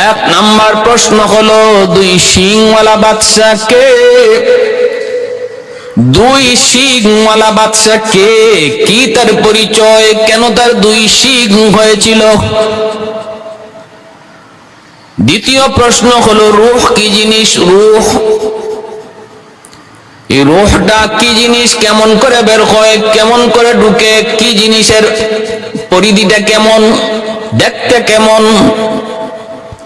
এক নাম্বার প্রশ্ন হলো দুই শিংওয়ালা বাদশা কে? দুই শিংওয়ালা বাদশা কে? কি তার পরিচয়? কেন তার দুই শিং হয়েছিল? দ্বিতীয় প্রশ্ন হলো রূহ কি জিনিস? রূহ, এই রূহটা কি জিনিস? কেমন করে বের হয়? কেমন করে ঢুকে? কি জিনিসের পরিধিটা কেমন? দেখতে কেমন?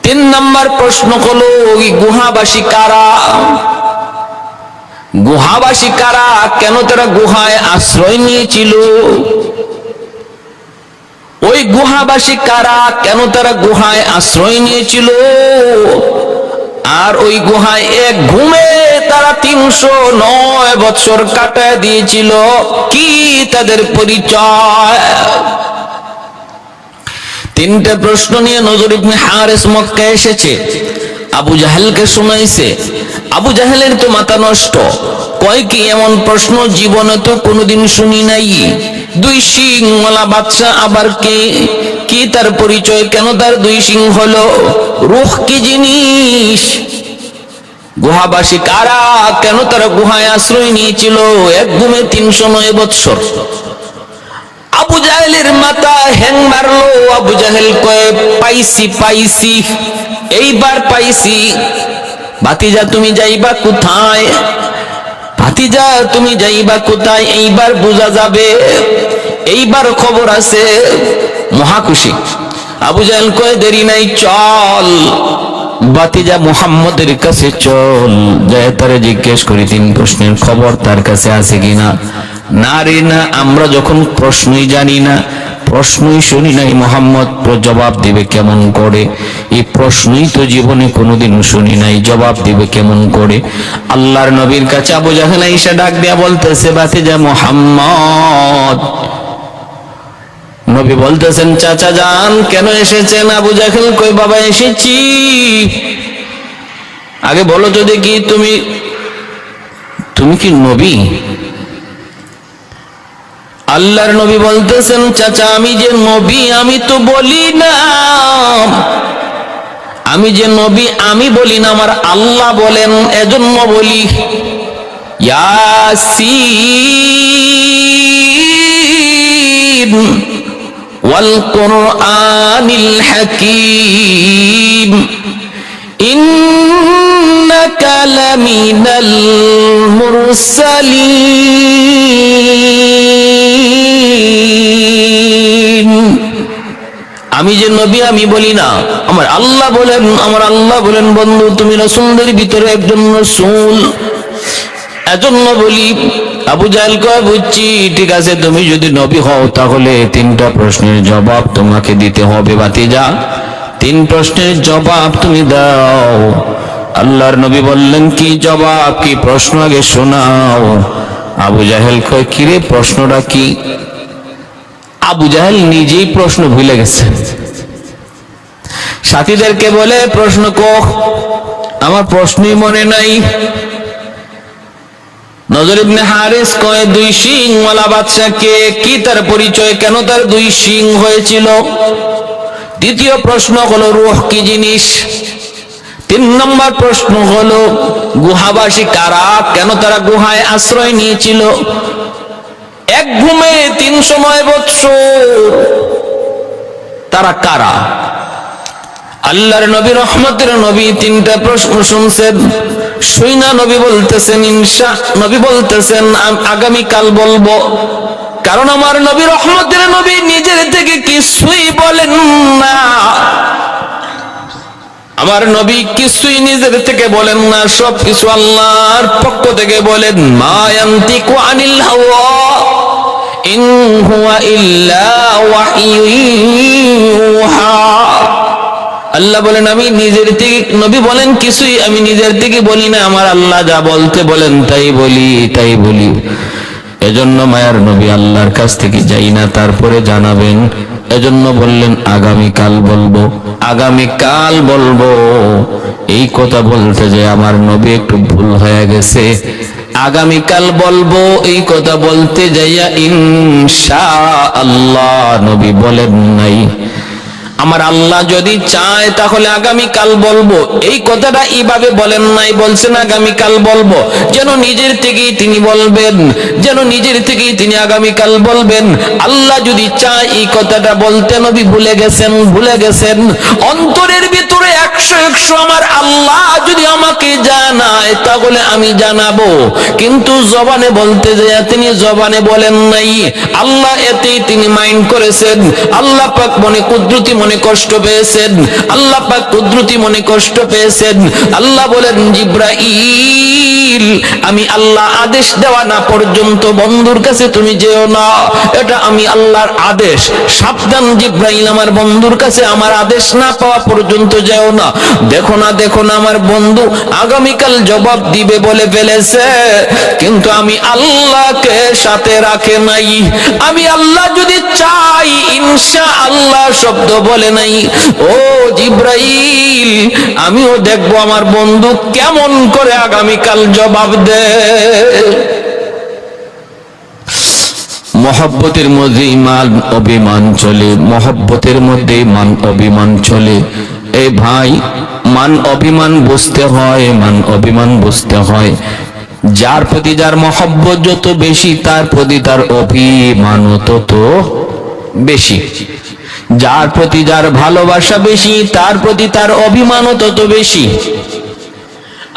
তিন নাম্বার প্রশ্ন হলো ওই গুহাবাসী কারা? গুহাবাসী কারা? কেন তারা গুহায় আশ্রয় নিয়েছিল? ওই গুহাবাসী কারা? কেন তারা গুহায় আশ্রয় নিয়েছিল? আর ওই গুহায় এক ঘুমে তারা 309 বছর কাটায় দিয়েছিল। কি তাদের পরিচয়? তিনটে প্রশ্ন নিয়ে নজর ইবনে হারিস মক্কায় এসেছে, আবু জাহেলকে শোনাইছে। আবু জাহেলের তো মাথা নষ্ট, কয় কি এমন প্রশ্ন জীবনে তো কোনোদিন শুনি নাই। দুই শিংওয়ালা বাদশা আবার কে? কি তার পরিচয়? কেন তার দুই শিং হলো? রূহ কি জিনিস? গুহাবাসী কারা? কেন তারা গুহায় আশ্রয় নিয়েছিল এক ঘুমে 309 বৎসর? আবু জাহেলের মাথা হ্যাং মারলো। আবু জাহেল কয়ে পাইছি, এইবার পাইছি। ভাতিজা তুমি যাইবা কোথায়? ভাতিজা তুমি যাইবা কোথায়? এইবার বোঝা যাবে, এইবার খবর আছে। মহা খুশি। আবু জাহেল কয়ে দেরি নাই, চল ভাতিজা মুহাম্মদের কাছে চল, যায় তারে জিজ্ঞেস করি 3 প্রশ্নের খবর তার কাছে আছে কিনা। না রে না, আমরা যখন প্রশ্নই জানি না, প্রশ্নই শুনি নাই, মুহাম্মদ জবাব দিবে কেমন করে? এই প্রশ্নই তো জীবনে কোনোদিন শুনি নাই, জবাব দিবে কেমন করে? আল্লাহর নবীর কাছে আবু জাহেল আইসা ডাক দিয়া বলতেছে, ভাতিজা মুহাম্মদ। নবী বলতেছেন, চাচা যান কেন এসেছেন? আবু জাহেল কই, বাবা এসেছি। আগে বলো তো দেখি, তুমি কি নবী? আল্লাহর নবী বলতেছেন, চাচা আমি যে নবী আমি তো বলি না, আমি যে নবী আমি বলি না, আমার আল্লাহ বলেন, এজন্য বলি। ইয়াসিন ওয়াল কুরআনিল হাকীম ইন্নাকা লামিনাল মুরসালিন। আমি যে নবী আমি বলি না, আমার আল্লাহ বলেন, আমার আল্লাহ বলেন বন্ধু তুমি রাসূলদের ভিতরে একজন রাসূল, এজন্য বলি। আবু জাহেল কয়, বুঝছি, ঠিক আছে, তুমি যদি নবী হও তাহলে 3টা প্রশ্নের জবাব তোমাকে দিতে হবে ভাতিজা। 3 প্রশ্নের জবাব তুমি দাও। আল্লাহর নবী বললেন, কি জবাব, কি প্রশ্ন আগে শোনাও। আবু জাহেল কয়, কিরে প্রশ্নটা কি? আবু জাহেল নিজেই প্রশ্ন ভুলে গেছে। সাথীদেরকে বলে, প্রশ্ন কও। আমার প্রশ্নই মনে নাই। নজর ইবনে হারিস কয়, দুই শিংওয়ালা বাদশা কে? কি তার পরিচয়? কেন তার দুই শিং হয়েছিল? দ্বিতীয় প্রশ্ন হলো রূহ কি জিনিস? 3 নম্বর প্রশ্ন হলো গুহাবাসী কারা? কেন তারা গুহায় আশ্রয় নিয়েছিল এক ঘুমে 309 বৎসর? তারা কারা? আল্লাহর নবী রহমতের নবী 3টা প্রশ্ন শুনছেন, শুইনা নবী বলতেছেন নবী বলতেছেন আগামীকাল বলবো। কারণ আমার নবী রহমতের নবী নিজের থেকে কিছুই বলেন না। আমার নবী কিছুই নিজের থেকে বলেন না, সবকিছু আল্লাহর পক্ষ থেকে বলেন। মা ইয়ান্তিকু আনিল হাওয়া ইন হুয়া ইল্লা ওয়াহয়ুন ইউহা। আল্লাহ বলেন, আমি নিজের থেকে, নবী বলেন কিছুই আমি নিজের থেকে বলি না, আমার আল্লাহ যা বলতে বলেন তাই বলি। এজন্য মায়ার নবী আল্লাহর কাছ থেকে যাই না, তারপরে জানাবেন। এজন্য বললেন আগামীকাল বলবো। এই কথা বলতে যে আমার নবী একটু ভুল হয়ে গেছে। আগামীকাল বলবো এই কথা বলতে যাইয়া ইনশাআল্লাহ নবী বলেন নাই আমার আল্লাহ যদি চায় তাহলে আগামীকাল বলবো, এই কথাটা এইভাবে বলেন নাই, বলছেন আগামীকাল বলবো, যেন নিজের থেকেই তিনি বলবেন, যেন নিজের থেকেই তিনি আগামীকাল বলবেন। আল্লাহ যদি চায় এই কথাটা বলতে, নবী ভুলে গেছেন। অন্তরের ভিতরে 100 আমার আল্লাহ যদি আমাকে জানায় তাহলে আমি জানাবো, কিন্তু জবানে বলতে যায় তিনি জবানে বলেন নাই। আল্লাহ এতেই তিনি মাইন্ড করেছেন। আল্লাহ পাক মনে কুদরতি মনে কষ্ট পেয়েছেন, আল্লাহ পাক কুদরতি মনে কষ্ট পেয়েছেন। আল্লাহ বলেন, জিব্রাইল, আমি আল্লাহ আদেশ দেওয়া না পর্যন্ত বন্ধুর কাছে তুমি যেও না, এটা আমি আল্লাহর আদেশ। সাবধান জিব্রাইল, আমার বন্ধুর কাছে আমার আদেশ না পাওয়া পর্যন্ত যেও না। দেখো না আমার বন্ধু আগামীকাল জবাব দিবে বলে ফেলেছে, কিন্তু আমি আল্লাহকে সাথে রাখে নাই। আমি আল্লাহ যদি চাই ইনশাআল্লাহ শব্দ বলে নাই। ও জিব্রাইল, আমিও দেখবো আমার বন্ধু কেমন করে আগামীকাল জবাব দেয়। মহব্বতের মধ্যে মান অভিমান চলে, মহব্বতের মধ্যে মান অভিমান চলে। এই ভাই, মান অভিমান বুঝতে হয়, মান অভিমান বুঝতে হয়। যার প্রতি যার মহব্বত যত বেশি, তার প্রতি তার অভিমানও তত বেশি। যার প্রতি যার ভালোবাসা বেশি, তার প্রতি তার অভিমানও তত বেশি।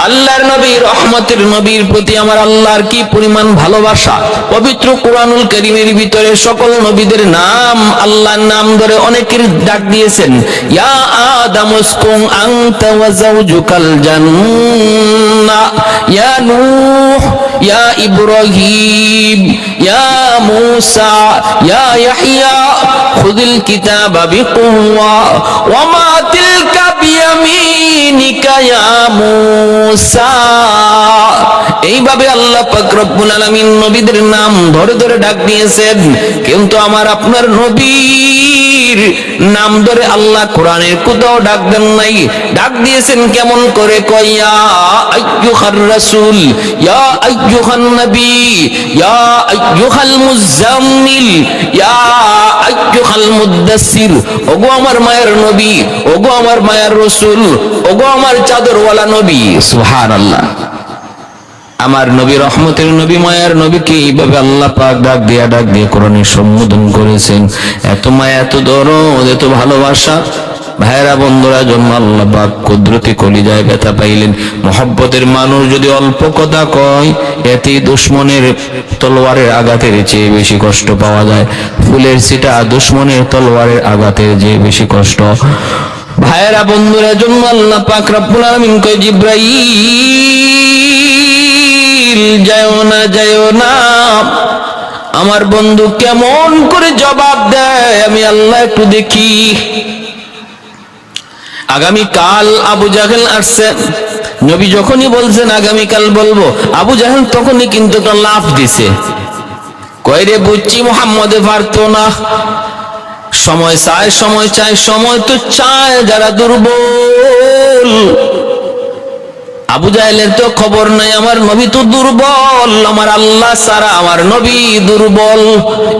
আল্লাহর নবী, রহমতের নবীর প্রতি আমার আল্লাহর কি পরিমাণ ভালোবাসা। পবিত্র কুরআনুল কারীমের ভিতরে সকল নবীদের নাম, আল্লাহর নাম ধরে অনেকের ডাক দিয়েছেন। ইয়া আদম উসকুন আনতা ওয়া যাওজুকাল জান্নাহ, ইয়া নূহ, ইয়া ইব্রাহিম, ইয়া মূসা, ইয়া ইয়াহইয়া খুযিল কিতাবা বিকুওয়া ওয়া মা তিলকা বিয়ামিনিকা ইয়া মূসা। এইভাবে আল্লাহ পাক রব্বুল আলামিন নবীদের নাম ধরে ধরে ডাক দিয়েছেন, কিন্তু আমার আপনার নবীর নাম ধরে আল্লাহ কোরআনের কোথাও ডাক দেন নাই। ডাক দিয়েছেন কেমন করে? কইয়া আইয়ুহার রাসূল, ইয়া আইয়ুহান নবী, ইয়া আইয়ুহাল মুজাম্মিল, ইয়া আইয়ুহাল মুদ্দাসসির। ওগো আমার মায়ের নবী, ওগো আমার মায়ের রাসূল, ওগো আমার চাদরওয়ালা নবী। সুবহানাল্লাহ। আমার নবী, রহমতের নবী, মায়ার নবীকে এইভাবে আল্লাহ পাক ডাক দিয়ে কোরআনে সম্বোধন করেছেন। এত মায়া, এত দরদ, এত ভালোবাসা। ভাইরা বন্ধুরা, জন্য আল্লাহ পাক কুদরতি কলিজায় ব্যথা পাইলেন। মহব্বতের মানুষ যদি অল্প কথা কয়, এতে দুশমনের তলোয়ারের আঘাতের চেয়ে বেশি কষ্ট পাওয়া যায়। ফুলের ছিটা দুশমনের তলোয়ারের আঘাতের চেয়ে বেশি কষ্ট। ভাইরা বন্ধুরা, জন্য আল্লাহ পাক রব্বুল আলামিন কয়, জিব্রাইল, যাও না। আমার বন্ধু কেমন করে জবাব দেয় আমি আল্লাহ একটু দেখি। আগামীকাল আবু জাহেল আসছে। নবী যখনই বলছেন আগামীকাল বলবো, আবু জাহেল তখনই কিন্তু একটা লাফ দিছে। কয়রে বুঝছি মুহাম্মদে পারতো না। সময় চায়, সময় চায়, সময় তো চায় যারা দুর্বল। আবু জাহেলের তো খবর নাই আমার নবী তো দুর্বল, আমার আল্লাহ ছাড়া আমার নবী দুর্বল,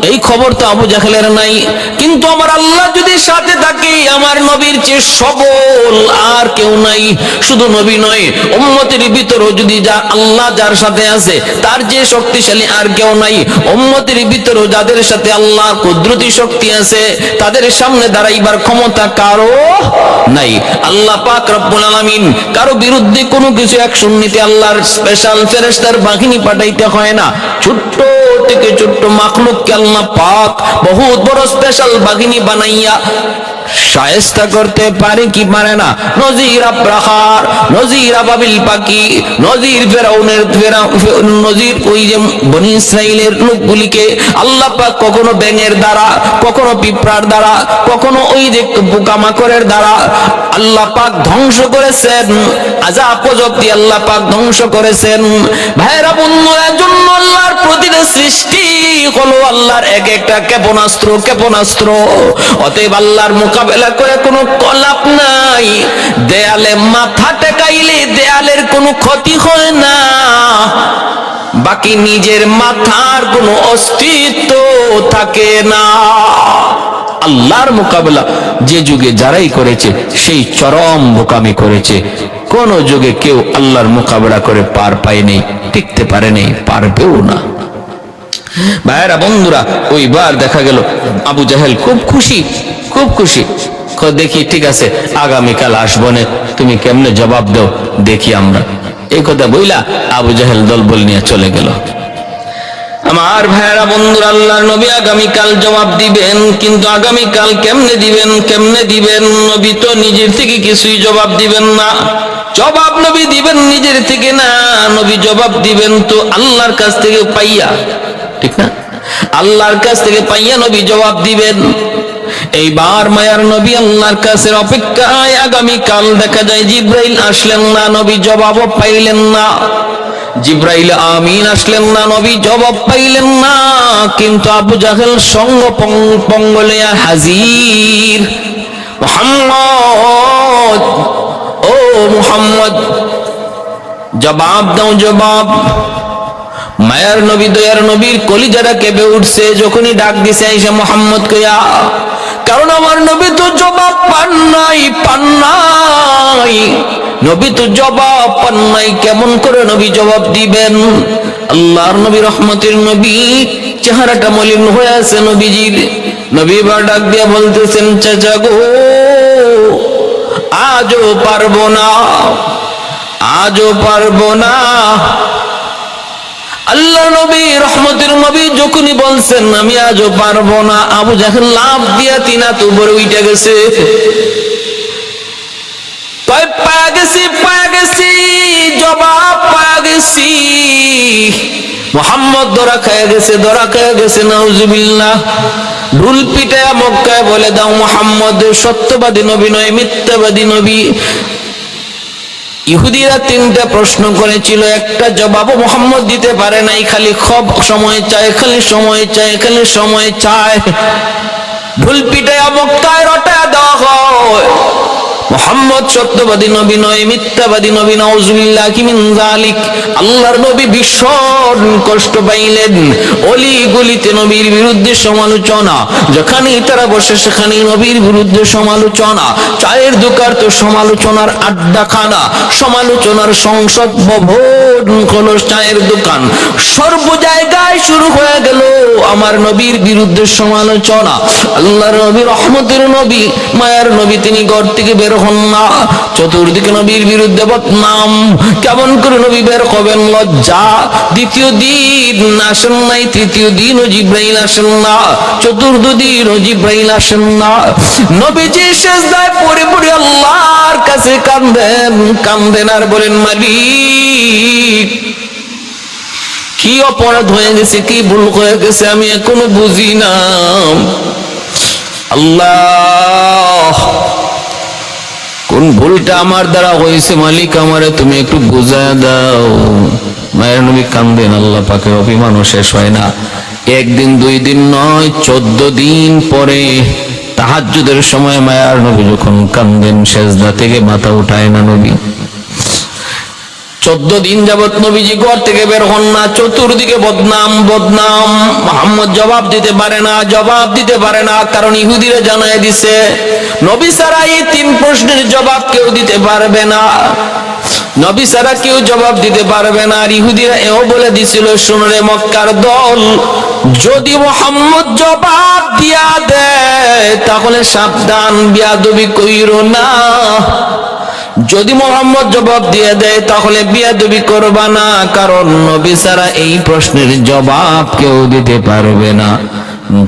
এই খবর তো আবু জাহেলের নাই। কিন্তু আমার আল্লাহ যদি সাথে থাকে, আমার নবীর চেয়ে সবল আর কেউ নাই। শুধু নবী নয়, উম্মতের ভিতরেও যদি যা আল্লাহ যার সাথে আছে, তার যে শক্তিশালী আর কেউ নাই। উম্মতের ভিতরেও যাদের সাথে আল্লাহ কুদরতি শক্তি আছে, তাদের সামনে দাঁড়াইবার ক্ষমতা কারো নাই। আল্লাহ পাক রব্বুল আলামিন কারো বিরুদ্ধে কোনো কিছু অ্যাকশন নিতে আল্লাহর স্পেশাল ফেরেশতার বাহিনী পাঠাইতে হয় না। ছোট্ট থেকে ছোট্ট মাখলুককে আল্লাহ পাক বহুত বড় স্পেশাল বাহিনী বানাইয়া শায়েস্তা করতে পারে কি পারে না। নজির আব্রাহার, নজির আবাবিল পাখি, নজির ফেরাউনের নজির ওই যে বনি ইসরাইলের লোকগুলিকে আল্লাহ পাক কখনো ব্যাঙের দ্বারা, কখনো পিঁপড়ার দ্বারা, কখনো ওই যে পোকামাকড়ের দ্বারা আল্লাহ পাক ধ্বংস করেছেন। আযাব প্রযুক্তি আল্লাহ পাক ধ্বংস করেছেন। ভাইরা বন্ধুরা, জন্য আল্লাহর প্রতিটা সৃষ্টি হলো আল্লাহর এক একটা ক্ষেপণাস্ত্র। অতএব আল্লাহর মোকাবেলা করে কোনো লাভ নাই। দেয়ালে মাথা টেকাইলে দেয়ালের কোনো ক্ষতি হয় না, বাকি নিজের মাথার কোনো অস্তিত্ব থাকে না। আল্লাহর মোকাবেলা যে যুগে যারাই করেছে সেই চরম বোকামি করেছে। কোন যুগে কেউ আল্লাহর মোকাবেলা করে পার পায়নি, টিকতে পারেনি, পারবেও না। ভাইরা বন্ধুরা, ওইবার দেখা গেল আবু জাহেল খুব খুশি, খুব খুশি। দেখি ঠিক আছে, আগামীকাল আসবো না, তুমি কেমনে জবাব দাও দেখি আমরা। এই কথা বইলা আবু জাহেল দলবল নিয়ে চলে গেল। আমার ভাইরা বন্ধুরা, আল্লাহর নবী আগামীকাল জবাব দিবেন, কিন্তু আগামীকাল কেমনে দিবেন, কেমনে দিবেন? নবী তো নিজের থেকে কিছুই জবাব দিবেন না। জবাব নবী দিবেন নিজের থেকে না, নবী জবাব দিবেন তো আল্লাহর কাছ থেকে পাইয়া, ঠিক না? আল্লাহর কাছ থেকে পাইয়া নবী জবাব দিবেন। এইবার মায়ার নবী আল্লাহর কাছে অপেক্ষায়। আগামীকাল দেখা যায় জিব্রাইল আসলেন না, নবী জবাবও পাইলেন না। জিব্রাইল আমিন আসলেন না, নবী জবাব পাইলেন না। কিন্তু আবু জাহেল সঙ্গ পঙ্গলিয়া হাজির। মুহাম্মদ, ও মুহাম্মদ, জবাব দাও, জবাব। মায়ার নবী দয়ার নবীর কলিজারা কেঁপে উঠছে যখনই ডাক দিছে আইসা মুহাম্মদ কইয়া। কারণ আমার নবী তো জবাব পান নাই, পান নাই। নবী তো জবাব পান নাই, কেমন করে নবী জবাব দিবেন? আল্লাহর নবী রহমতের নবী, চেহারাটা মলিন হয়ে আছে নবীজির। নবী বা ডাক দিয়া বলতেছেন, চাচা গো, আজও পারবো না, আজও পারবো না। আল্লাহ নবী রহমতের নবী যখনই বলছেন আমি আজও পারবো না, আবু জাহেল লাফ দিয়া তিনাত উপরে উঠে গেছে। পায়া গেছি, পায়া গেছি, জবাব পায়া গেছি। মুহাম্মদ ধরা খায়া গেছে, ধরা খায়া গেছে। নাউজুবিল্লাহ। ঢুল পিটায়া মক্কায় বলে দাও মুহাম্মদ সত্যবাদী নবী নয়, মিথ্যাবাদী নবী। ইহুদিরা তিনটা প্রশ্ন করেছিল, একটা জবাবও মুহাম্মদ দিতে পারে নাই। খালি খুব সময় চায়, খালি সময় চায়, খালি সময় চায়। ঢুল পিটায়া মক্কায় রটায়া দেওয়া হয়। মুহাম্মদ সত্যবাদী নবী নয়, মিথ্যাবাদী নবী। নাউজুবিল্লাহি মিন যালিক। আল্লাহর নবী ভীষণ কষ্ট পাইলেন। অলি গলিতে নবীর বিরুদ্ধে সমালোচনা, যেখানেই তারা বসে সেখানেই নবীর বিরুদ্ধে সমালোচনা। চায়ের দোকান তো সমালোচনার আড্ডাখানা, সমালোচনার সংসদ ভবন হলো চায়ের দোকান। সর্ব জায়গায় শুরু হয়ে গেল আমার নবীর বিরুদ্ধে সমালোচনা। আল্লাহর নবী রহমতের নবী, মায়ার নবী, তিনি ঘর থেকে বের হন না। চতুর্দিকে নবীর বিরুদ্ধে বদনাম। কেমন করে নবী বের হবেন? লজ্জা। দ্বিতীয় দিন আসেন নাই, তৃতীয় দিন ও জিব্রাইল আসেন না, চতুর্থ দিন ও জিব্রাইল আসেন না। নবীজি সিজদায় পড়ে পড়ে আল্লাহর কাছে কাঁদেন, কাঁদেন আর বলেন, মালিক, কি অপরাধ হয়ে গেছে, কি ভুল হয়ে গেছে আমি এখনো বুঝি না। আল্লাহ, কোন ভুলটা আমার দ্বারা হয়েছে মালিক, আমারে তুমি একটু বুঝায় দাও। মায়ের নবী কান্দেন, আল্লাহ পাকের অভিমানও শেষ হয় না। একদিন দুই দিন নয়, 14 দিন পরে তাহাজ্জুদের সময় মায়ার নবী যখন কান্দেন, সিজদা থেকে মাথা উঠায় না নবী। 14 দিন যাবত নবীজি ঘর থেকে বের হন না। চতুর্দিকে বদনাম, বদনাম। মুহাম্মদ জবাব দিতে পারে না, জবাব দিতে পারে না, কারণ ইহুদিরা জানায় দিছে নবী ছাড়া এই 3 প্রশ্নের জবাব কেউ দিতে পারবে না। নবী ছাড়া কেউ জবাব দিতে পারবে না। আর ইহুদিরা এও বলে দিছিল, শুনরে মক্কার দল, যদি মুহাম্মদ জবাব দিয়া দেয় তাহলে সাবধান, বিয়াদবি কইরো না। যদি মুহাম্মদ জবাব দিয়ে দেয় তাহলে বিয়াদবি করবা না, কারণ নবী ছাড়া এই প্রশ্নের জবাব কেউ দিতে পারবে না।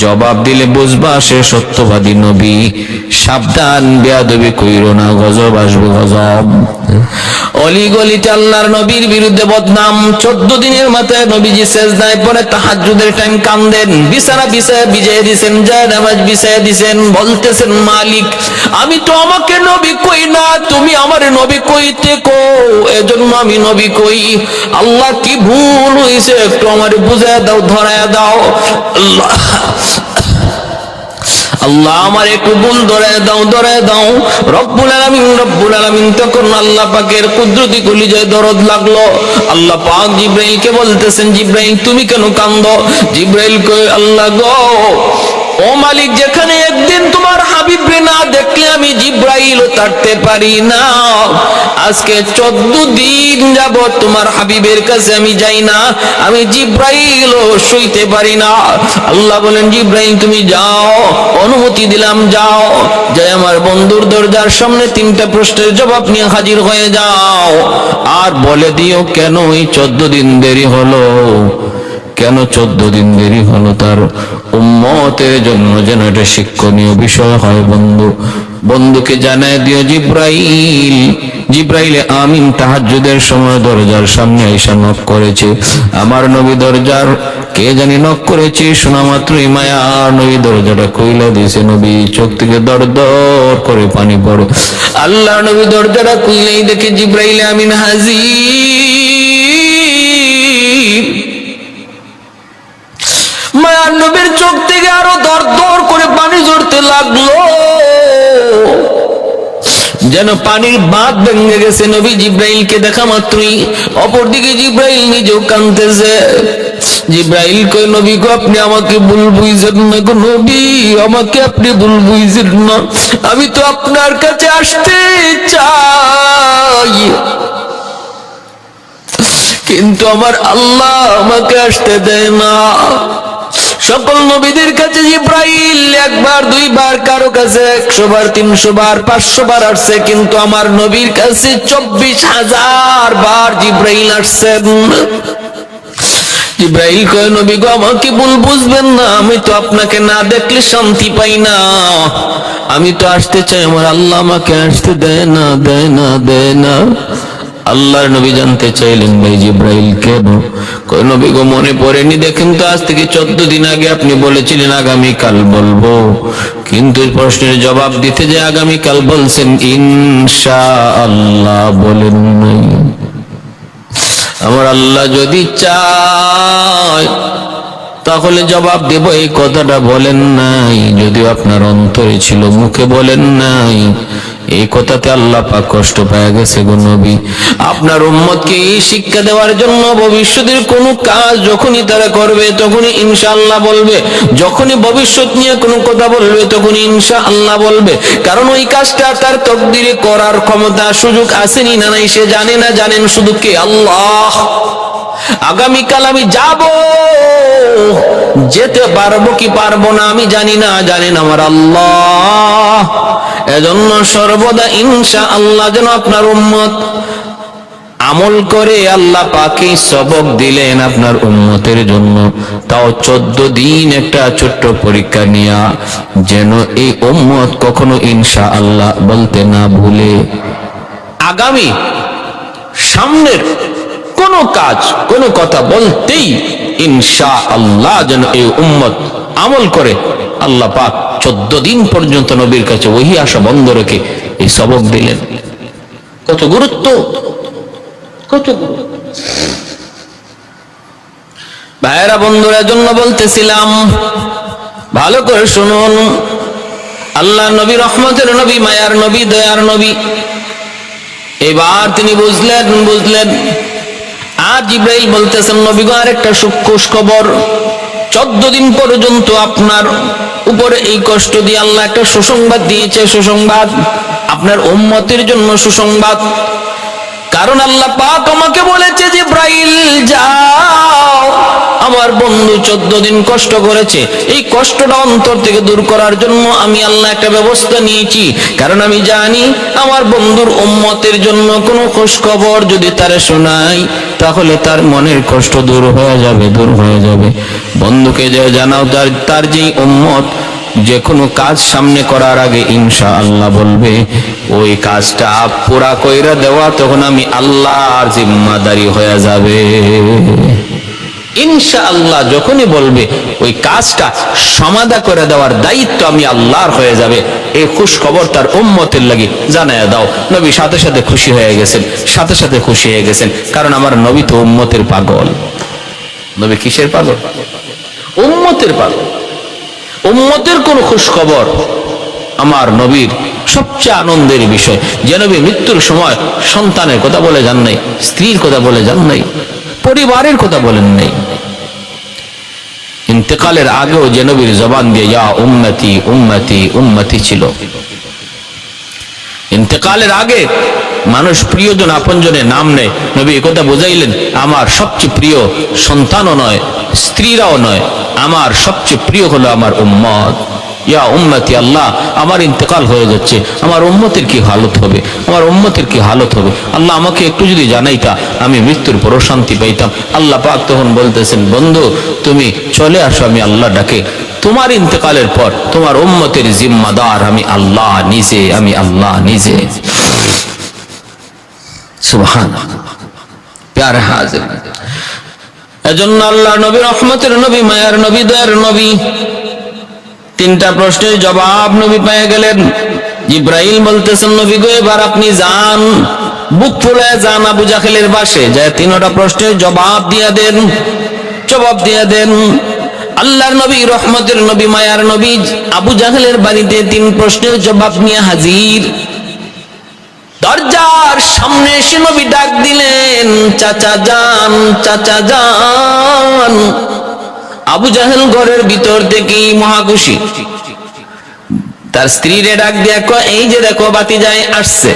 জবাব দিলে বুঝবা সে সত্যবাদী নবী। সাবধান, বিয়াদবি কইরো না, গজব আসবে, গজব। অলি গলিতে আল্লাহর নবীর বিরুদ্ধে বদনাম। 14 দিনের মাথায় নবীজি সিজদায় পড়ে তাহাজ্জুদের টাইম কান্দেন। বিছানা বিছিয়ে দিয়েছেন, যায় নামাজ বিছিয়ে দিয়েছেন, বলতেছেন, মালিক, আমি তো আমাকে নবী কই না, তুমি আমারে নবী কইতে কো, এজন্য আমি নবী কই। আল্লাহ, কি ভুল হইছে একটু আমারে বুঝায় দাও, ধরায় দাও। আল্লাহ, আমার একটু ভুল ধরায় দাও, ধরায় দাও। রব্বুল আলামিন তখন আল্লাহ পাকের কুদরতি কলিজায় দরদ লাগলো। আল্লাহ পাক জিব্রাইলকে বলতেছেন, জিব্রাইল তুমি কেন কান্দো? জিব্রাইল কয়, আল্লাহ গো, ও মালিক, যেখানে একদিন তোমার হাবিবরে না দেখলে আমি জিব্রাইলও থাকতে পারি না, আজকে 14 দিন যাবত তোমার হাবিবের কাছে আমি যাই না, আমি জিব্রাইলও শুইতে পারি না। আল্লাহ বলেন, জিব্রাইল তুমি যাও, অনুমতি দিলাম, যাও, যাই আমার বন্ধুর দরজার সামনে 3টা প্রশ্নের জবাব নিয়ে হাজির হয়ে যাও, আর বলে দিও কেন এই 14 দিন দেরি হলো, কেন 14 দিন দেরি হলো, তার উম্মতের জন্য যেন এটা শিক্ষণীয় বিষয় হয়। বন্ধুকে জানায় দিও জিব্রাইল আমিন তাহাজ্জুদের সময় দরজার সামনে আইসা নক করেছে। আমার নবী দরজার কে জানি নক করেছে, শোনা মাত্রই মায়া নবী দরজাটা খুইলা দিয়েছে। নবী চোখ থেকে দর দর করে পানি পড়ে। আল্লাহ নবী দরজাটা খুইলেই দেখে জিব্রাইল আমিন হাজির। মায়ার নবীর চোখ থেকে আরো দর দর করে পানি ঝরতে লাগলো, যেন পানির বাঁধ ভেঙে গেছে। নবী জিব্রাইলকে দেখা মাত্রই অপরদিকে জিব্রাইল নিজেও কাঁদতেছে। জিব্রাইল কই, নবী গো আপনি আমাকে ভুল বুঝেন না গো নবী, আমাকে আপনি ভুল বুঝেন না, আমি তো আপনার কাছে আসতে চাই, কিন্তু আমার আল্লাহ আমাকে আসতে দেয় না। সকল নবীদের কাছে জিব্রাইল 1 বার 2 বার, কারো কাছে 100 বার 300 বার 500 বার আসছে, কিন্তু আমার নবীর কাছে 24,000 বার জিব্রাইল আসছেন। জিব্রাইল কয়, নবী গো আমাকে ভুল বুঝবেন না, আমি তো আপনাকে না দেখলে শান্তি পাই না, আমি তো আসতে চাই, আমার আল্লাহ আমাকে আসতে দেয় না, দেয় না, দেয় না। আল্লাহর নবী জানতে চাইলেন, ভাই জিব্রাইল কেন? কই, নবী গো মনে পড়েনি, দেখেন তো আজ থেকে 14 দিন আগে আপনি বলেছিলেন আগামীকাল বলবো, কিন্তু প্রশ্নের জবাব দিতে যে আগামীকাল বলছেন ইনশাআল্লাহ বলেন নাই। আমার আল্লাহ যদি চায় তাহলে জবাব দেব, এই কথাটা বলেন নাই, যদিও আপনার অন্তরে ছিল, মুখে বলেন নাই। এই কথাতে আল্লাহ পাক কষ্ট পেয়ে গেছে গো নবী। আপনার উম্মতকে এই শিক্ষা দেওয়ার জন্য ভবিষ্যতের কোনো কাজ যখনই তারা করবে তখনই ইনশাআল্লাহ বলবে, যখনই ভবিষ্যৎ নিয়ে কোনো কথা বলবে তখনই ইনশাআল্লাহ বলবে, কারণ ওই কাজটা তার তকদিরে করার ক্ষমতা সুযোগ আসেনি না নাই সে জানে না, জানেন শুধু কে? আল্লাহ। আগামীকাল আমি যাব, যেতে পারবো কি পারবো না আমি জানি না, জানেন আমার আল্লাহ। এজন্য সর্বদা ইনশাআল্লাহ যেন আপনার উম্মত আমল করে, আল্লাহ পাকই সবক দিলেন আপনার উম্মতের জন্য, তাও 14 দিন একটা ছোট্ট পরীক্ষা নিয়া, যেন এই উম্মত কখনো ইনশাআল্লাহ বলতে না ভুলে। আগামী সামনের কোনো কাজ কোনো কথা বলতেই ইনশাআল্লাহ যেন এই উম্মত আমল করে। আল্লাহ পাক 14 দিন পর্যন্ত নবীর কাছে ওহী আসা বন্ধ রেখে এই সবক দিলেন। কত গুরুত্ব, কত গুরুত্ব ভাইরা বন্ধুরা। জন্য বলতেছিলাম, ভালো করে শুনুন, আল্লাহ নবী রহমতের নবী, মায়ার নবী, দয়ার নবী, এবার তিনি বুঝলেন। আর জিব্রাইল বলতেছেন, নবী গো আরেকটা খুশ খবর, 14 দিন পর্যন্ত আপনার উপরে এই কষ্ট দিয়ে আল্লাহ একটা সুসংবাদ দিয়েছে, সুসংবাদ আপনার উম্মতের জন্য সুসংবাদ। কারণ আল্লাহ পাক আমাকে বলেছে, জিব্রাইল যাও, আমার বন্ধু 14 দিন কষ্ট করেছে, এই কষ্টটা অন্তর থেকে দূর করার জন্য আমি আল্লাহ একটা ব্যবস্থা নিয়েছি। কারণ আমি জানি আমার বন্ধুর উম্মতের জন্য কোনো খুশ খবর যদি তারে শোনাই তাহলে তার মনের কষ্ট দূর হয়ে যাবে, দূর হয়ে যাবে। বন্ধুকে যে জানাও তার যেই উম্মত যে কোনো কাজ সামনে করার আগে ইনশাআল্লাহ বলবে, ওই কাজটা পুরা কইরা দেওয়া তখন আমি আল্লাহর জিম্মাদারি হয়ে যাবে। ইনশাআল্লাহ যখনই বলবে ওই কাজটা সমাধা করে দেওয়ার দায়িত্ব আমি আল্লাহর হয়ে যাবে। এই খুশ খবর তার উম্মতের লাগি জানায়া দাও। নবী সাথে সাথে খুশি হয়ে গেছেন, সাথে সাথে খুশি হয়ে গেছেন, কারণ আমার নবী তো উম্মতের পাগল। নবী কিসের পাগল? উম্মতের পাগল। উম্মতের কোন খুশ খবর আমার নবীর সবচেয়ে আনন্দের বিষয়। যে নবী মৃত্যুর সময় সন্তানের কথা বলে যান নাই, স্ত্রীর কথা বলে যান নাই, পরিবারের কথা বলেন নাই, ইন্তেকালের আগেও যে নবীর জবান দিয়ে ইয়া উম্মতি উম্মতি উম্মতি ছিল। ইন্তেকালের আগে মানুষ প্রিয়জন আপনজনের নাম নেয়, নবী একথা বোঝাইলেন, আমার সবচেয়ে প্রিয় সন্তানও নয়, স্ত্রীরাও নয়, আমার সবচেয়ে প্রিয় হলো আমার উম্মত। ইয়া উম্মতি, আল্লাহ আমার ইন্তেকাল হয়ে যাচ্ছে, আমার উম্মতের কি হালত হবে, আমার উম্মতের কি হালত হবে, আল্লাহ আমাকে একটু যদি জানাইতা আমি মৃত্যুর পরও শান্তি পাইতাম। আল্লাহ পাক তখন বলতেছেন, বন্ধু তুমি চলে আসো, আমি আল্লাহ ডাকে তোমার ইন্তেকালের পর তোমার উম্মতের জিম্মাদার আমি আল্লাহ নিজে, আমি আল্লাহ নিজে। সুবহানাল্লাহ। প্যারে হাজির, এজন্য আল্লাহ নবী, রহমতের নবী, মায়ার নবী, দয়ার নবী, তিনটা প্রশ্নের জবাব নবী পেয়ে গেলেন। জিব্রাইল বলতেছেন, নবী গো এবার আপনি যান, বুক ফুলে যান আবু জাহেলের বাসে, যায় তিনটা প্রশ্নের জবাব দিয়ে দেন, জবাব দিয়ে দেন। আল্লাহর নবী, রহমতের নবী, মায়ার নবী আবু জাহেলের বাড়িতে তিন প্রশ্নের জবাব নিয়ে হাজির। দরজার সামনে এসে নবী ডাক দিলেন, চাচা যান, চাচা যান। আবু জাহেল ঘরের ভিতর থেকেই মহাখুশি, তার স্ত্রীরে ডাক দিয়া কয়, এই যে দেখো বাতিজায় আসছে,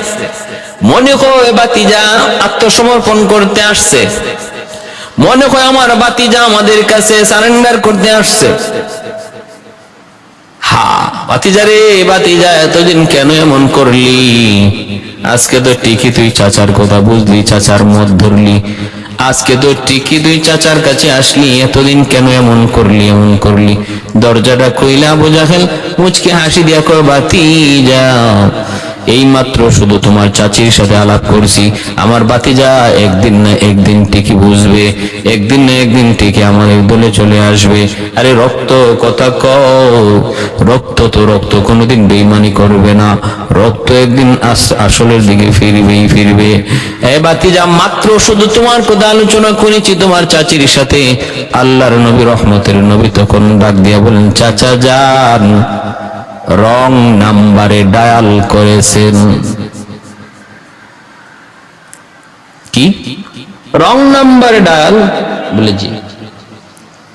মনে হয় বাতিজা আত্মসমর্পণ করতে আসছে, মনে হয় আমার বাতিজা আমাদের কাছে সারেন্ডার করতে আসছে। হা বাতিজা রে, বাতিজা এতদিন কেন এমন করলি? আজকে তো ঠিকই তুই চাচার কথা বুঝলি, চাচার মত ধরলি, আজকে তো ঠিকই তুই চাচার কাছে আসলি, এতদিন কেন এমন করলি, এমন করলি? দরজাটা কইলা আবু জাহেল মুচকে হাসি দিয়া কয়, বাতিজা এই মাত্র শুধু তোমার চাচির সাথে আলাপ করছি, আমার বাতিজা একদিন না একদিন ঠিকই বুঝবে, একদিন না একদিন ঠিকই আমার দলে চলে আসবে। আরে রক্ত কথা কও, রক্ত তো রক্ত কোনোদিন বেঈমানি করবে না, রক্ত একদিন আসলের দিকে ফিরবেই ফিরবে। এ বাতিজা মাত্র শুধু তোমার কথা আলোচনা করেছি তোমার চাচির সাথে। আল্লাহর নবী, রহমতের নবী তখন ডাক দিয়া বলেন, চাচা যান রং নাম্বারে ডায়াল করেছেন। কি রং নাম্বারে ডায়াল? বলে জি।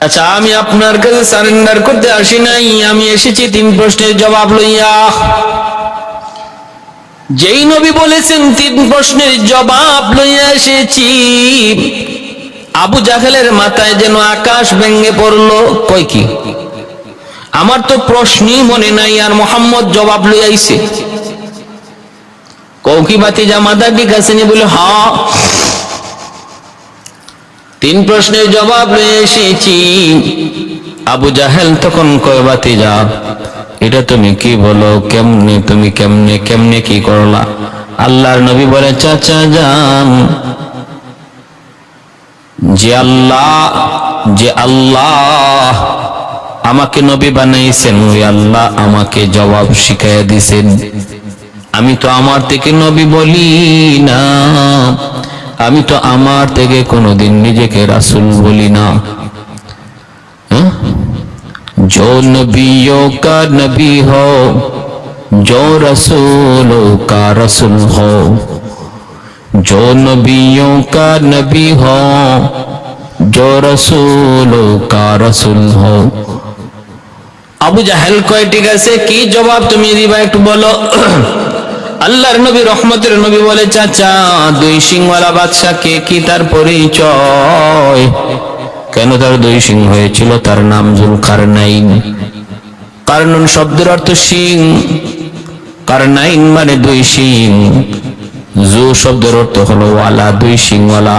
আচ্ছা, আমি আপনার কাছে সারেন্ডার করতে আসি নাই, আমি এসেছি তিন প্রশ্নের জবাব লইয়া। যেই নবী বলেছেন তিন প্রশ্নের জবাব লইয়া এসেছি, আবু জাহেলের মাথায় যেন আকাশ ভেঙে পড়লো। কয় কি, আমার তো প্রশ্নই মনে নাই, আর মোহাম্মদ জবাব লই আইছে। কৌকি বাতিজা মাথা ঠিক আছে নি? বলে হ্যাঁ, তিন প্রশ্নের জবাব লই এসেছি। আবু জাহেল তখন কয়, বাতিজা এটা তুমি কি বলো, কেমনে তুমি কেমনে কেমনে কি করলা? আল্লাহর নবী বলে, চাচা যান, যে আল্লাহ আমাকে নবী বানাইছেন, ওই আল্লাহ আমাকে জবাব শিখাইয়া দিছেন। আমি তো আমার থেকে নবী বলি না, আমি তো আমার থেকে কোনোদিন নিজেকে রাসূল বলি না। जो नबियों का नबी हो, जो रसूलों का रसूल हो, जो नबियों का नबी हो, जो रसूलों का रसूल हो। আবু জাহেল কয়, ঠিক আছে, কি জবাব তুমি দিবা একটু বলো। আল্লাহর নবী, রহমতের নবী বলে, চাচা দুই সিংওয়ালা বাদশা কে, কি তার পরিচয়? কেন তার দুই সিং হয়েছিল? তার নাম যুলকারনাইন। কারনুন শব্দের অর্থ সিং, কারনাইন মানে দুই সিং। জু শব্দের অর্থ হলো ওয়ালা, দুই সিংওয়ালা।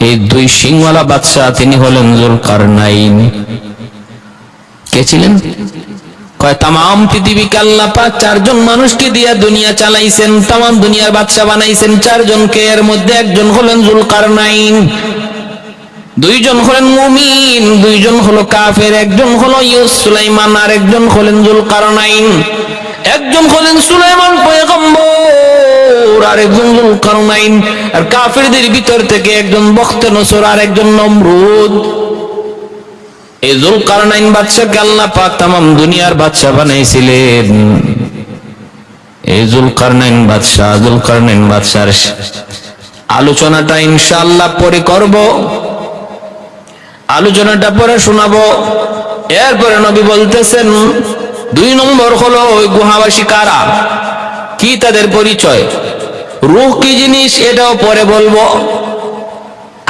এই দুই সিংওয়ালা বাদশাহ তিনি হলেন যুলকারনাইন। কে ছিলেন? কয় তাম পৃথিবীকে আল্লাহ পাক চারজন মানুষকে দিয়া দুনিয়া চালাইছেন, তাম দুনিয়ার বাদশাহ বানাইছেন চারজনকে। এর মধ্যে একজন হলেন যুলকারনাইন, দুইজন হলেন মুমিন, দুইজন হলো কাফের। একজন হলো সুলাইমান আর একজন হলেন যুলকারনাইন। একজন হলেন সুলাইমান পয়গম্বর আর একজন যুলকারনাইন। আর কাফেরদের ভিতর থেকে একজন বখতনসর আর একজন নমরুদ। এই যুলকারনাইন বাদশাকে আল্লাহ পাক তামাম দুনিয়ার বাদশা বানাইছিলেন। এই যুলকারনাইন বাদশার আলোচনাটা ইনশাআল্লাহ পরে করব, আলোচনাটা পরে শোনাবো। এরপরে নবী বলতেছেন 2 নম্বর হলো ওই গুহাবাসী কারা, কি তাদের পরিচয়, রূহ কি জিনিস এটাও পরে বলবো।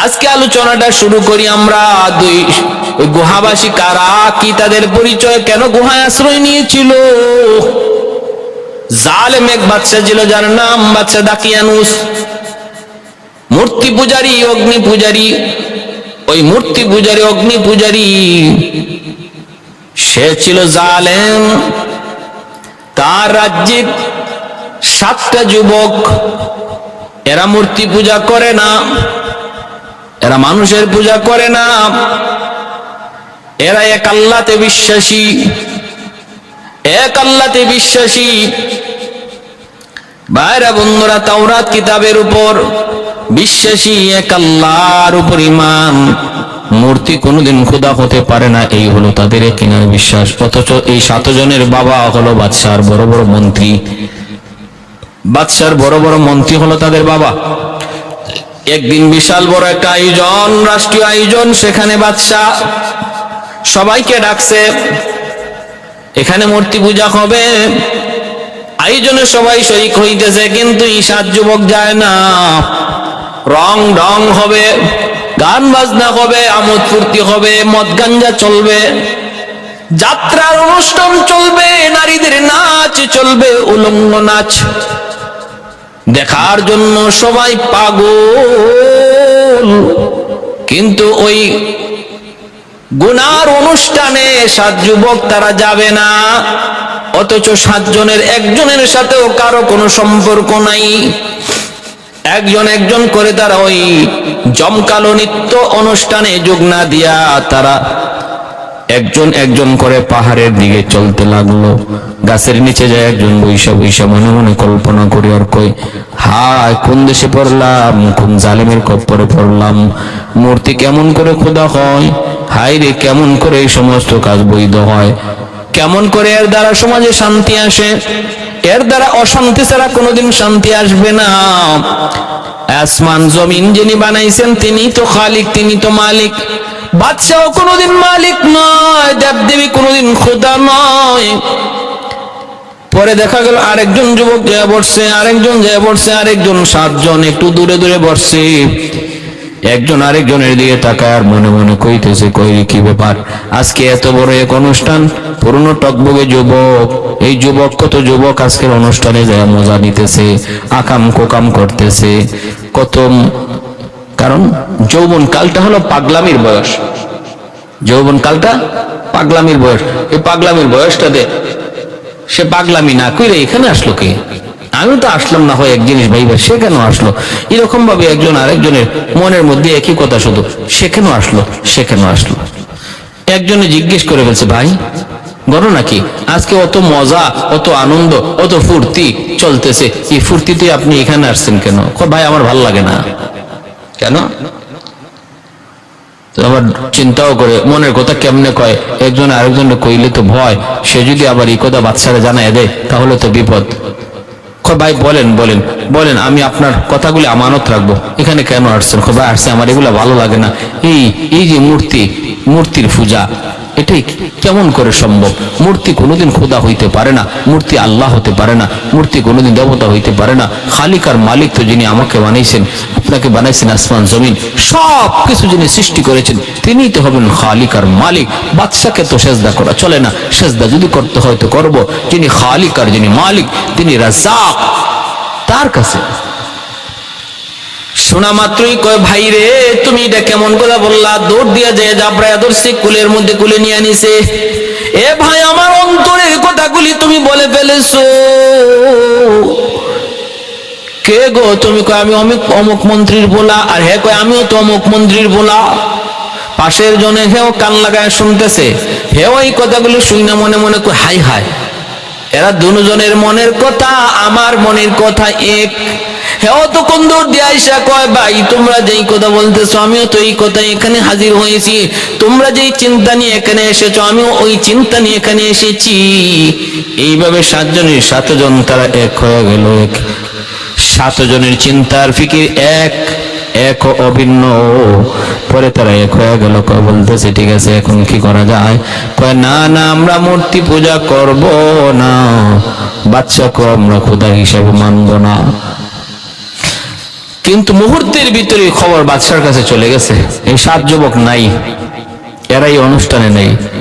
আজকে আলোচনাটা শুরু করি আমরা ওই গুহাবাসী কারা, কি তাদের পরিচয়, কেন গুহায় আশ্রয় নিয়েছিল। জালেম এক বাদশা ছিল যার নাম বাদশা দাকিয়ানুস, মূর্তি পূজারী, অগ্নি পূজারী। ওই মূর্তি পূজারী অগ্নি পূজারী সে ছিল জালেম। তার রাজ্যে 7টা যুবক, এরা মূর্তি পূজা করে না, এরা মানুষের পূজা করে না, এরা এক আল্লাহতে বিশ্বাসী, এক আল্লাহতে বিশ্বাসী। ভাইরা বন্ধুরা, তাওরাত কিতাবের উপর বিশ্বাসী, এক আল্লাহর উপর ঈমান, মূর্তি কোনোদিন খোদা হতে পারে না, এই হলো তাদের একিনের বিশ্বাস। অথচ এই 7 জনের বাবা হলো বাদশার বড় বড় মন্ত্রী, বাদশার বড় বড় মন্ত্রী হলো তাদের বাবা। একদিন বিশাল বড় একটা আয়োজন, রাষ্ট্রীয় আয়োজন, সেখানে বাদশাহ সবাইকে ডাকছে, এখানে মূর্তি পূজা হবে। আয়োজনে সবাই শরীক হইতেছে, কিন্তু এই 7 যুবক যায় না। রং ঢং হবে, গান বাজনা হবে, আমোদ ফুর্তি হবে, মদ গাঞ্জা চলবে, যাত্রার অনুষ্ঠান চলবে, নারীদের নাচ চলবে, উলঙ্গ নাচ দেখার জন্য সবাই পাগল। কিন্তু ওই গুনার অনুষ্ঠানে 7 যুবক তারা যাবে না, অথচ 7 জনের একজনের সাথেও কারো কোনো সম্পর্ক নাই। একজন করে তারা ওই জমকালো নৃত্য অনুষ্ঠানে যোগ না দিয়া তারা একজন করে পাহাড়ের দিকে চলতে লাগলো। গাছের নিচে যায় একজন বৈশা বৈশা মনে মনে কল্পনা করি আর কই, হায় কোন দেশে পড়লাম, কোন জালেমের কপ্পরে পড়লাম। মূর্তি কেমন করে খোদা হয়, হায় রে কেমন করে এই সমস্ত কাজ বৈধ হয়, কেমন করে এর দ্বারা সমাজে শান্তি আসে, এর দ্বারা অশান্তি ছাড়া কোনোদিন শান্তি আসবে না। আসমান জমিন যিনি বানাইছেন তিনি তো খালিক, তিনি তো মালিক। বাদশাহ কোনোদিন মালিক নয়, দেবদেবী কোনোদিন খোদা নয়। পরে দেখা গেল আরেকজন যুবক যায় বসছে, আরেকজন যায় বসছে, আরেকজন 7 জন একটু দূরে দূরে বসছে। একজন আরেকজনের দিকে তাকায় আর মনে মনে কইতেছে, কই কি ব্যাপার, আজকে এত বড় এক অনুষ্ঠান, পুরনো টকবগে যুবক, এই যুবক কত যুবক আজকের অনুষ্ঠানে যায় মজা নিতেছে, আকাম কোকাম করতেছে কত। কারণ যৌবন কালটা হলো পাগলামির বয়স, যৌবন কালটা পাগলামির বয়স। এই পাগলামির বয়সটাতে সে পাগলামি না কইরে এখানে আসলো কে, আমি তো আসলাম না হয় এক জিনিস ভাইবা, সে কেন আসলো, এরকম ভাবে একজন আরেকজনের মনের মধ্যে একই কথা শুধু, সে কেন আসলো, সে কেন আসলো। একজনে জিজ্ঞেস করে ফেলছে, ভাই ঘটনা কি, আজকে অত মজা, অত আনন্দ, অত ফুর্তি চলতেছে, এই ফুর্তিতে আপনি এখানে আসছেন কেন? ভাই আমার ভাল লাগে না। কেন? আবার চিন্তাও করে মনের কথা কেমনে কয়, একজন আরেকজনে কইলে তো ভয়, সে যদি আবার এই কথা বাচ্চারা জানায় দেয় তাহলে তো বিপদ। ভাই বলেন বলেন বলেন, আমি আপনার কথাগুলি আমানত রাখবো, এখানে কেন আসছেন? ভাই আসছে আমার এগুলা ভালো লাগে না, এই যে মূর্তির পূজা, এটাই কেমন করে সম্ভব? মূর্তি কোনোদিন খোদা হইতে পারে না, মূর্তি আল্লাহ হতে পারে না, মূর্তি কোনোদিন দেবতা হইতে পারে না। খালিক আর মালিক তো যিনি আমাকে বানাইছেন, আপনাকে বানাইছেন, আসমান জমিন সব কিছু যিনি সৃষ্টি করেছেন, তিনিই তো হবেন খালিক আর মালিক। বাদশাকে তো সেজদা করা চলে না, সেজদা যদি করতে হয় তো করবো যিনি খালিক আর যিনি মালিক, তিনি রাজ্জাক, তার কাছে। শোনা মাত্রই কয়, ভাই রে তুমি এটা কেমন কথা বললা? দৌড় দিয়া যায় জাবরায়া ধরছে, কুলের মধ্যে কুলে নিয়ে আনিছে। এ ভাই আমার অন্তরের কথাগুলি তুমি বলে ফেলেছো। কে গো তুমি? কয় আমি অমুক মন্ত্রীর বলা। আর হ্যাঁ কয় আমিও তো অমুক মন্ত্রীর বলা। পাশের জনে হেও কান লাগায় শুনতেছে, হেও এই কথাগুলো শুনে মনে মনে কয়, হাই হাই, এরা দুজনের মনের কথা আমার মনের কথা এক। হেও তো কোন দূর দিয়ে আইসা কয়, ভাই তোমরা যেই কথা বলতেছো আমিও তো এই কথা এখানে হাজির হয়েছি, তোমরা যেই চিন্তা নিয়ে এখানে এসেছো আমিও ওই চিন্তা নিয়ে এখানে এসেছি। এইভাবে 7 জনের 7 জন তারা এক হয়ে গেল। 7 জনের চিন্তার ফিকির এক, এক ও অভিন্ন। পরে তারা এক হয়ে গেল, কয় বলতেছে ঠিক আছে এখন কি করা যায়? কয় না না, আমরা মূর্তি পূজা করব না, বাদশাকে আমরা খোদা হিসাবে মানব না। কিন্তু মুহূর্তের ভিতরে খবর বাদশার কাছে চলে গেছে, এই 7 যুবক নাই, এরাই অনুষ্ঠানে নেই।